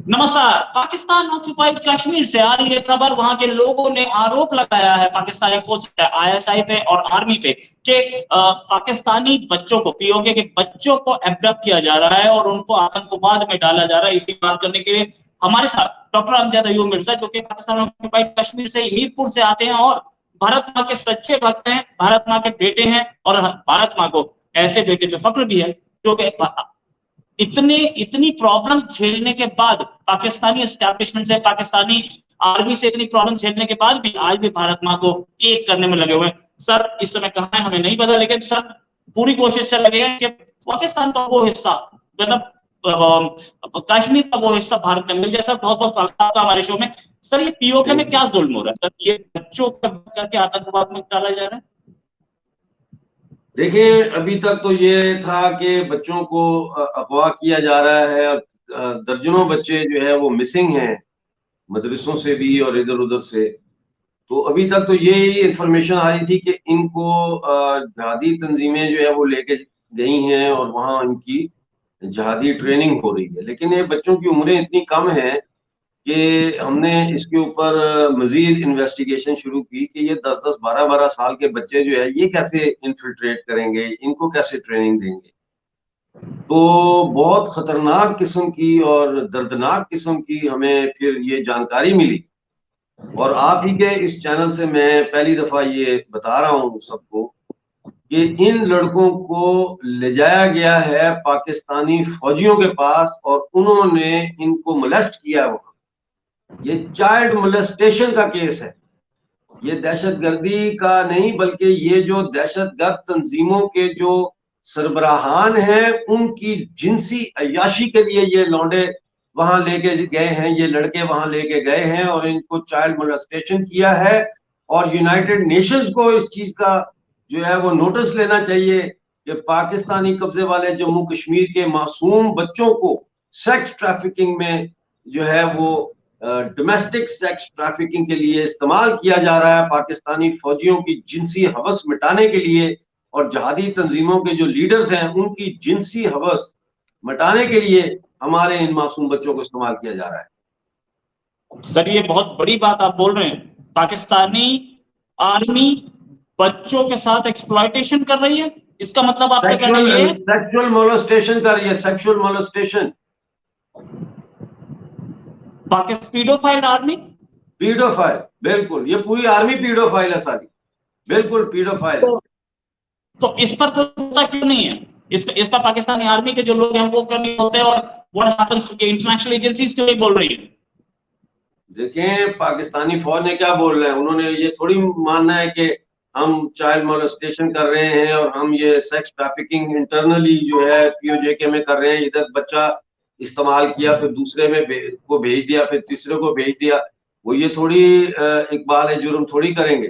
नमस्कार। पाकिस्तान ऑक्युपाइड कश्मीर से आ रही है खबर। वहां के लोगों ने आरोप लगाया है पाकिस्तानी फोर्स पे, आईएसआई पे और आर्मी पे कि पाकिस्तानी बच्चों को, पीओके के बच्चों को एब्डक्ट किया जा रहा है और उनको आतंकवाद में डाला जा रहा है। इसी बात करने के लिए हमारे साथ डॉक्टर अमजद अयूब मिर्जा, जो कि पाकिस्तान ऑक्युपाइड कश्मीर से मीरपुर से आते हैं और भारत माँ के सच्चे भक्त हैं, भारत माँ के बेटे हैं और भारत माँ को ऐसे बेटे पे फख्र भी है जो कि इतनी प्रॉब्लम झेलने के बाद, पाकिस्तानी एस्टैब्लिशमेंट से, पाकिस्तानी आर्मी से इतनी प्रॉब्लम झेलने के बाद भी आज भी भारत माँ को एक करने में लगे हुए हैं। सर इस समय कहाँ है हमें नहीं पता, लेकिन सर पूरी कोशिश से लगे हैं कि पाकिस्तान का वो हिस्सा, मतलब कश्मीर का वो हिस्सा भारत में मिल जाए। सर बहुत बहुत स्वागत आपका हमारे शो में। सर ये पीओके में क्या जुल्म हो रहा है सर? ये बच्चों करके आतंकवाद में डाला जा रहा है। देखिए, अभी तक तो ये था कि बच्चों को अगवा किया जा रहा है। दर्जनों बच्चे जो है वो मिसिंग हैं, मदरसों से भी और इधर उधर से। तो अभी तक तो ये इंफॉर्मेशन आ रही थी कि इनको जिहादी तंजीमें जो है वो लेके गई हैं और वहाँ इनकी जिहादी ट्रेनिंग हो रही है। लेकिन ये बच्चों की उम्रें इतनी कम हैं कि हमने इसके ऊपर मजीद इन्वेस्टिगेशन शुरू की कि ये 10-10, 12-12 साल के बच्चे जो है ये कैसे इन्फिल्ट्रेट करेंगे, इनको कैसे ट्रेनिंग देंगे। तो बहुत खतरनाक किस्म की और दर्दनाक किस्म की हमें फिर ये जानकारी मिली। और आप ही के इस चैनल से मैं पहली दफा ये बता रहा हूँ सबको कि इन लड़कों को ले जाया गया है पाकिस्तानी फौजियों के पास और उन्होंने इनको मोलेस्ट किया है। ये चाइल्ड मोलेस्टेशन का केस है। ये दहशतगर्दी का नहीं, बल्कि ये जो दहशतगर्द तंजीमों के जो सरबराहान हैं उनकी जिनसी अय्याशी के लिए ये लौंडे वहां लेके गए हैं, ये लड़के वहां लेके गए हैं और इनको चाइल्ड मोलेस्टेशन किया है। और यूनाइटेड नेशंस को इस चीज का जो है वो नोटिस लेना चाहिए कि पाकिस्तानी कब्जे वाले जम्मू कश्मीर के मासूम बच्चों को सेक्स ट्रैफिकिंग में जो है वो डोमेस्टिक सेक्स ट्रैफिकिंग के लिए इस्तेमाल किया जा रहा है। पाकिस्तानी फौजियों की जिनसी हवस मिटाने के लिए और जहादी तंजीमों के जो लीडर्स हैं उनकी जिनसी हवस मिटाने के लिए हमारे इन मासूम बच्चों को इस्तेमाल किया जा रहा है। सर ये बहुत बड़ी बात आप बोल रहे हैं। पाकिस्तानी आर्मी बच्चों के साथ एक्सप्लॉयटेशन कर रही है, इसका मतलब आपका कहना ये है? सेक्सुअल मोलेस्टेशन कर रही है, sexual molestation. Paedophile army, paedophile, बिल्कुल। ये पूरी आर्मी पीडोफाइल है सारी, बिल्कुल पीडोफाइल। तो इस पर तो होता क्यों नहीं है? इस पर पाकिस्तानी आर्मी के जो लोग हैं वो क्यों नहीं होते और what happens to international agencies क्यों नहीं बोल रही है? देखें, पाकिस्तानी फौज ने क्या बोल रहे हैं, उन्होंने ये थोड़ी मानना है कि हम चाइल्ड मोलेस्टेशन कर रहे हैं और हम ये सेक्स ट्रैफिकिंग इंटरनली जो है पीओजेके में कर रहे हैं। इधर बच्चा इस्तेमाल किया, फिर दूसरे में को भेज दिया, फिर तीसरे को भेज दिया। वो ये थोड़ी इकबाल जुर्म थोड़ी करेंगे।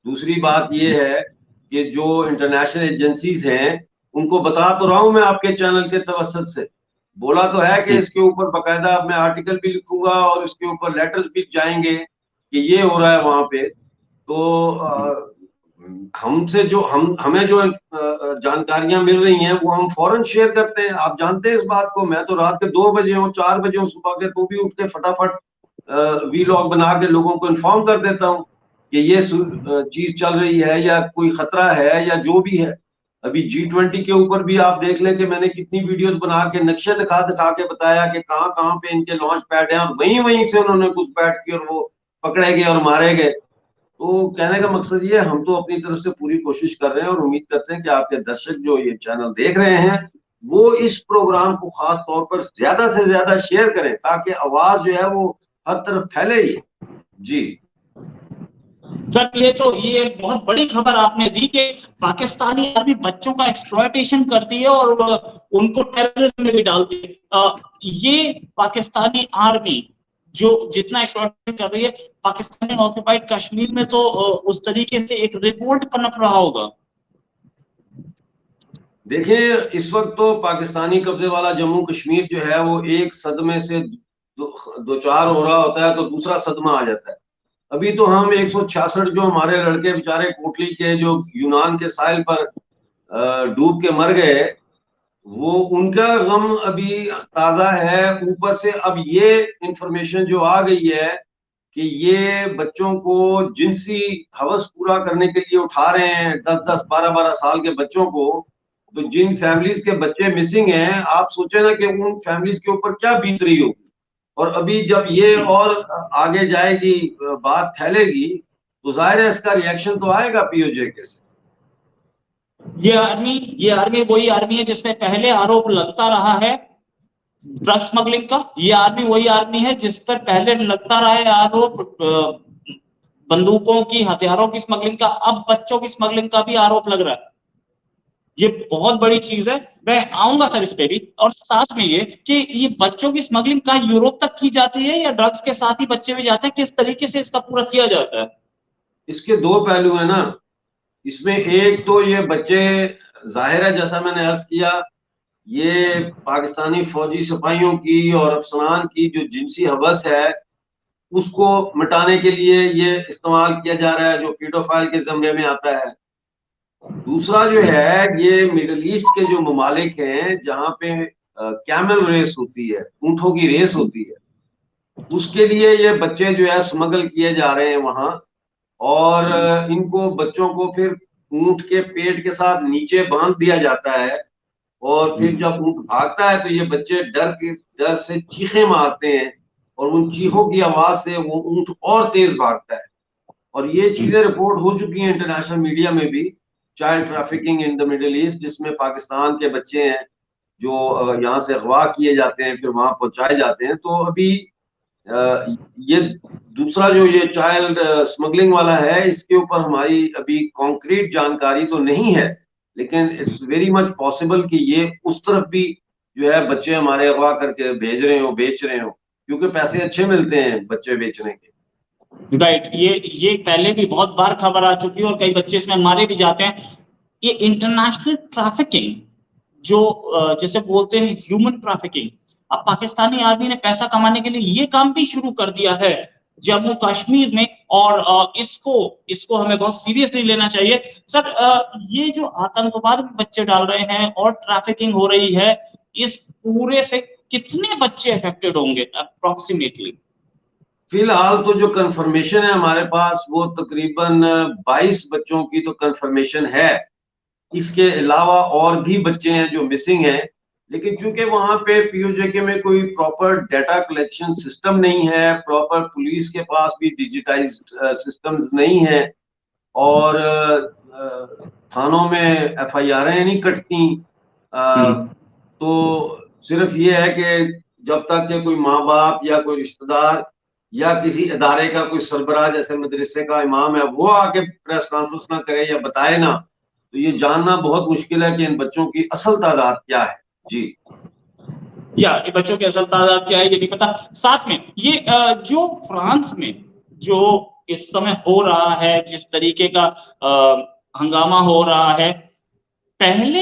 दूसरी बात ये है कि जो इंटरनेशनल एजेंसीज हैं उनको बता तो रहा हूं मैं आपके चैनल के तवज्जुह से, बोला तो है कि इसके ऊपर बकायदा मैं आर्टिकल भी लिखूंगा और इसके ऊपर लेटर्स भी जाएंगे कि ये हो रहा है वहां पे। तो हमसे जो हमें जो जानकारियां मिल रही हैं वो हम फौरन शेयर करते हैं। आप जानते हैं इस बात को। मैं तो रात के 2 बजे हूँ, 4 बजे हूँ सुबह के, तो भी उठ के फटाफट वीलॉग बना के लोगों को इन्फॉर्म कर देता हूँ कि ये चीज चल रही है या कोई खतरा है या जो भी है। अभी G20 के ऊपर भी आप देख लें कि मैंने कितनी वीडियोस बना के नक्शे दिखा दिखा के बताया कि कहाँ कहाँ पे इनके लॉन्च पैड हैं और वहीं वहीं से उन्होंने घुसपैठ की और वो पकड़े गए और मारे गए। तो कहने का मकसद ये, हम तो अपनी तरफ से पूरी कोशिश कर रहे हैं और उम्मीद करते हैं कि आपके दर्शक जो ये चैनल देख रहे हैं वो इस प्रोग्राम को खास तौर पर ज्यादा से ज्यादा शेयर करें ताकि आवाज जो है वो हर तरफ फैले ही। जी सर ये बहुत बड़ी खबर आपने दी कि पाकिस्तानी आर्मी बच्चों का एक्सप्लॉयटेशन करती है और उनको टेररिज्म में भी डालती है। ये पाकिस्तानी आर्मी जो जितना एक्सप्लॉयटेशन कर रही है पाकिस्तानी ऑक्युपाइड कश्मीर में, तो उस तरीके से एक रिपोर्ट पनप रहा होगा। देखिए, इस वक्त तो पाकिस्तानी कब्जे वाला जम्मू कश्मीर जो है वो एक सदमे से दो चार हो रहा होता है तो दूसरा सदमा आ जाता है। अभी तो हम 166 जो हमारे लड़के बेचारे कोटली के जो यूनान के साहिल पर डूब के मर गए, वो उनका गम अभी ताजा है। ऊपर से अब ये इंफॉर्मेशन जो आ गई है कि ये बच्चों को जिनसी हवस पूरा करने के लिए उठा रहे हैं, 10-10, 12-12 साल के बच्चों को। तो जिन फैमिलीज के बच्चे मिसिंग हैं, आप सोचे ना कि उन फैमिलीज के ऊपर क्या बीत रही होगी। और अभी जब ये और आगे जाएगी, बात फैलेगी, तो जाहिर है इसका रिएक्शन तो आएगा पीओजे के से। ये आर्मी वही आर्मी है जिसमें पहले आरोप लगता रहा है ड्रग स्मगलिंग का। ये आर्मी वही आर्मी है जिस पर पहले लगता रहा है आरोप बंदूकों की, हथियारों की स्मगलिंग का। अब बच्चों की स्मगलिंग का भी आरोप लग रहा है। ये बहुत बड़ी चीज है। मैं आऊंगा सर इस पे भी। और साथ में ये कि ये बच्चों की स्मगलिंग कहाँ यूरोप तक की जाती है या ड्रग्स के साथ ही बच्चे भी जाते हैं, किस तरीके से इसका पूरा किया जाता है? इसके दो पहलू है ना। इसमें एक तो ये बच्चे, जाहिर है जैसा मैंने अर्ज किया, ये पाकिस्तानी फौजी सिपाहियों की और अफसरान की जो जिनसी हवस है उसको मिटाने के लिए ये इस्तेमाल किया जा रहा है, जो पीडोफाइल के जमरे में आता है। दूसरा जो है, ये मिडल ईस्ट के जो ममालिक हैं जहाँ पे कैमल रेस होती है, ऊंटों की रेस होती है, उसके लिए ये बच्चे जो है स्मगल किए जा रहे हैं वहां। और इनको बच्चों को फिर ऊंट के पेट के साथ नीचे बांध दिया जाता है। और फिर जब ऊंट भागता है तो ये बच्चे डर से चीखें मारते हैं, और उन चीखों की आवाज से वो ऊंट और तेज भागता है। और ये चीजें रिपोर्ट हो चुकी हैं इंटरनेशनल मीडिया में भी। Child trafficking in the middle east, जिसमें पाकिस्तान के बच्चे हैं जो यहाँ से अगवा किए जाते हैं, फिर वहां पहुंचाए जाते हैं। तो अभी ये दूसरा जो ये चाइल्ड स्मगलिंग वाला है, इसके ऊपर हमारी अभी कॉन्क्रीट जानकारी तो नहीं है, लेकिन इट्स वेरी मच पॉसिबल कि ये उस तरफ भी जो है बच्चे हमारे अगवा करके भेज रहे हो, बेच रहे हो, क्योंकि पैसे अच्छे मिलते हैं बच्चे बेचने के। राइट। ये पहले भी बहुत बार खबर आ चुकी है और कई बच्चे इसमें मारे भी जाते हैं। ये इंटरनेशनल ट्रैफिकिंग जो जैसे बोलते हैं ह्यूमन ट्रैफिकिंग, अब पाकिस्तानी आर्मी ने पैसा कमाने के लिए ये काम भी शुरू कर दिया है जम्मू कश्मीर में। और इसको इसको हमें बहुत सीरियसली लेना चाहिए सर। ये जो आतंकवाद में बच्चे डाल रहे हैं और ट्रैफिकिंग हो रही है, इस पूरे से कितने बच्चे अफेक्टेड होंगे अप्रोक्सीमेटली? फिलहाल तो जो कंफर्मेशन है हमारे पास, वो तकरीबन 22 बच्चों की तो कंफर्मेशन है। इसके अलावा और भी बच्चे हैं जो मिसिंग हैं। लेकिन चूंकि वहां पे पीओजेके में कोई प्रॉपर डाटा कलेक्शन सिस्टम नहीं है, प्रॉपर पुलिस के पास भी डिजिटाइज्ड सिस्टम्स नहीं है, और थानों में एफआईआर नहीं कटती, तो सिर्फ ये है कि जब तक के कोई माँ बाप या कोई रिश्तेदार या किसी इदारे का कोई सरबराह, जैसे मदरसे का इमाम है, वो आके प्रेस कॉन्फ्रेंस ना करे या बताए ना, तो ये जानना बहुत मुश्किल है कि इन बच्चों की असल तादाद क्या है। जी। या ये बच्चों की असल तादाद क्या है ये नहीं पता। साथ में ये जो फ्रांस में जो इस समय हो रहा है, जिस तरीके का हंगामा हो रहा है, पहले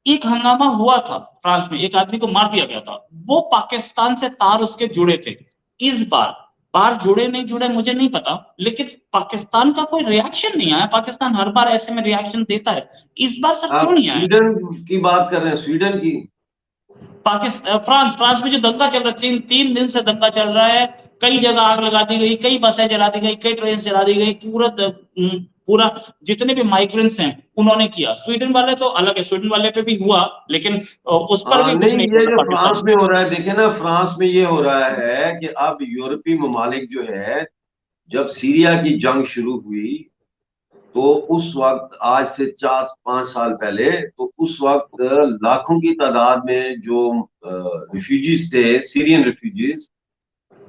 एक हंगामा हुआ था फ्रांस में, एक आदमी को मार दिया गया था, वो पाकिस्तान से तार उसके जुड़े थे। इस बार जुड़े नहीं जुड़े मुझे नहीं पता, लेकिन पाकिस्तान का कोई रिएक्शन नहीं आया। पाकिस्तान हर बार ऐसे में रिएक्शन देता है, इस बार सर क्यों आप नहीं आया? स्वीडन की बात कर रहे हैं? स्वीडन की? फ्रांस में जो दंगा चल रहा है, तीन दिन से दंगा चल रहा है। कई जगह आग लगा दी गई, कई बसें जला दी गई, कई ट्रेन जला दी गई। पूरा जितने भी माइग्रेंट्स हैं उन्होंने किया। स्वीडन वाले तो अलग है, स्वीडन वाले पे भी हुआ, लेकिन उस पर भी कुछ नहीं, नहीं ये बोला जो फ्रांस पाकिस्तान। में हो रहा है, देखे ना, फ्रांस में ये हो रहा है कि अब यूरोपीय ममालिक जो है, जब सीरिया की जंग शुरू हुई, तो उस वक्त, आज से 4-5 साल पहले, तो उस वक्त लाखों की तादाद में जो रिफ्यूजीज थे, सीरियन रिफ्यूजीज,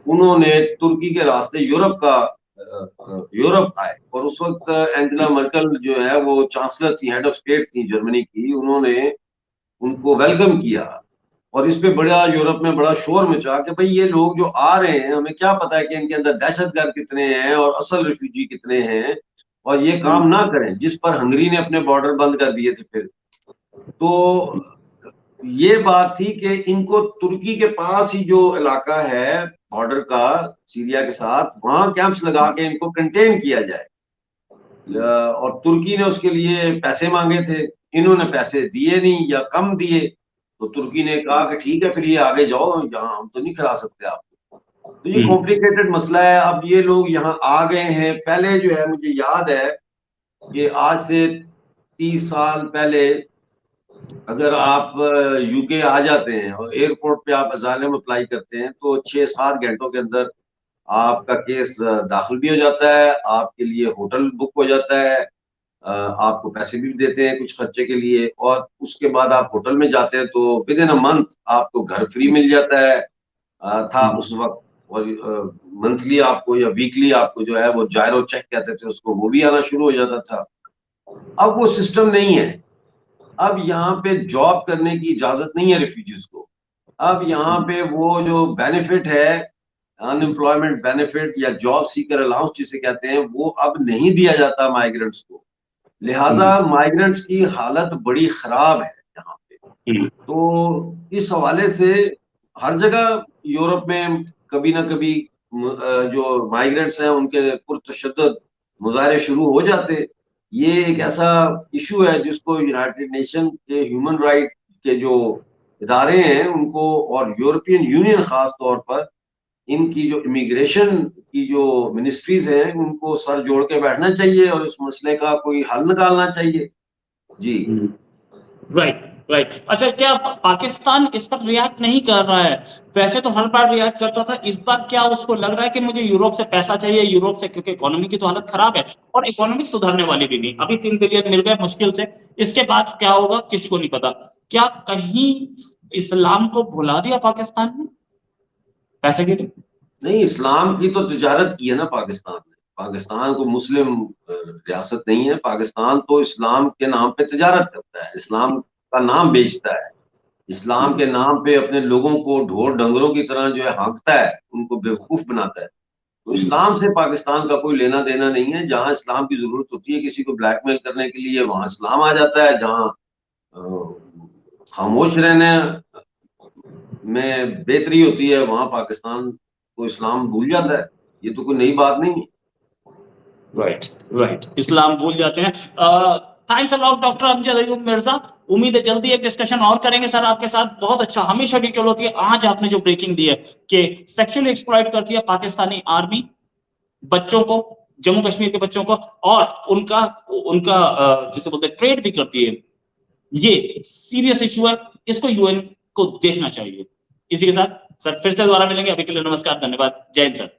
उन्होंने तुर्की के रास्ते यूरोप आए। और उस वक्त एंजेला मर्कल जो है वो चांसलर थी, हेड ऑफ स्टेट थी जर्मनी की, उन्होंने उनको वेलकम किया। और इस पे बड़ा यूरोप में बड़ा शोर मचा कि भाई ये लोग जो आ रहे हैं, हमें क्या पता है कि इनके अंदर दहशतगर्द कितने हैं और असल रिफ्यूजी कितने हैं, और ये काम ना करें। जिस पर हंगरी ने अपने बॉर्डर बंद कर दिए थे फिर। तो ये बात थी कि इनको तुर्की के पास ही जो इलाका है बॉर्डर का सीरिया के साथ, वहां कैंप्स लगा के इनको कंटेन किया जाए। और तुर्की ने उसके लिए पैसे मांगे थे इन्होंने पैसे दिए नहीं या कम दिए, तो तुर्की ने कहा कि ठीक है फिर ये आगे जाओ, यहाँ हम तो नहीं करा सकते आपको। तो ये कॉम्प्लिकेटेड मसला है। अब ये लोग यहाँ आ गए हैं। पहले जो है मुझे याद है कि आज से 30 साल पहले अगर आप यूके आ जाते हैं और एयरपोर्ट पे आप असाइलम अप्लाई करते हैं तो 6-7 घंटों के अंदर आपका केस दाखिल भी हो जाता है, आपके लिए होटल बुक हो जाता है, आपको पैसे भी देते हैं कुछ खर्चे के लिए, और उसके बाद आप होटल में जाते हैं तो विद इन अ मंथ आपको घर फ्री मिल जाता है था उस वक्त। और मंथली आपको या वीकली आपको जो है वो जायरो चेक कहते थे उसको, वो भी आना शुरू हो जाता था। अब वो सिस्टम नहीं है। अब यहाँ पे जॉब करने की इजाजत नहीं है रिफ्यूजीज को। अब यहाँ पे वो जो बेनिफिट है, अनएम्प्लॉयमेंट बेनिफिट या जॉब सीकर अलाउंस जिसे कहते हैं, वो अब नहीं दिया जाता माइग्रेंट्स को। लिहाजा माइग्रेंट्स की हालत बड़ी खराब है यहाँ पे। तो इस हवाले से हर जगह यूरोप में कभी ना कभी जो माइग्रेंट्स हैं उनके पुरतशद्दुद मुजाहरे शुरू हो जाते। ये एक ऐसा इशू है जिसको यूनाइटेड नेशन के ह्यूमन राइट के जो इदारे हैं उनको और यूरोपियन यूनियन खास तौर पर इनकी जो इमिग्रेशन की जो मिनिस्ट्रीज हैं उनको सर जोड़ के बैठना चाहिए और इस मसले का कोई हल निकालना चाहिए। जी राइट राइट। अच्छा, क्या पाकिस्तान इस पर रिएक्ट नहीं कर रहा है? वैसे तो हर बार रिएक्ट करता था, इस बार क्या उसको लग रहा है कि मुझे यूरोप से पैसा चाहिए, यूरोप से, क्योंकि इकोनॉमी की तो हालत खराब है और इकोनॉमी सुधरने वाली भी नहीं। अभी 3 बिलियन मिल गए मुश्किल से, इसके बाद क्या होगा किसी को नहीं पता। क्या कहीं इस्लाम को भुला दिया पाकिस्तान ने पैसे के लिए? नहीं, इस्लाम की तो तिजारत की है ना पाकिस्तान ने। पाकिस्तान को मुस्लिम रियासत नहीं है। पाकिस्तान तो इस्लाम के नाम पे तिजारत करता है, इस्लाम का नाम बेचता है, इस्लाम के नाम पे अपने लोगों को ढोर डंगरों की तरह जो है हाँकता है, उनको बेवकूफ बनाता है। तो इस्लाम से पाकिस्तान का कोई लेना देना नहीं है। जहां इस्लाम की जरूरत होती है किसी को ब्लैकमेल करने के लिए, वहां इस्लाम आ जाता है। जहां खामोश रहने में बेहतरी होती है वहां पाकिस्तान को इस्लाम भूल जाता है। ये तो कोई नई बात नहीं है। राइट राइट, इस्लाम भूल जाते हैं। Thanks a lot doctor Amjad Ayub Mirza. उम्मीद है जल्दी एक डिस्कशन और करेंगे सर आपके साथ। बहुत अच्छा, हमेशा डिटेल होती है। आज आपने जो ब्रेकिंग दी है कि सेक्सुअली एक्सप्लॉइट करती है पाकिस्तानी आर्मी बच्चों को, जम्मू कश्मीर के बच्चों को, और उनका उनका जिसे बोलते हैं ट्रेड भी करती है, ये सीरियस इशू है। इसको यूएन को देखना चाहिए। इसी के साथ सर फिर से दोबारा मिलेंगे। अभी के लिए नमस्कार, धन्यवाद, जय हिंद सर।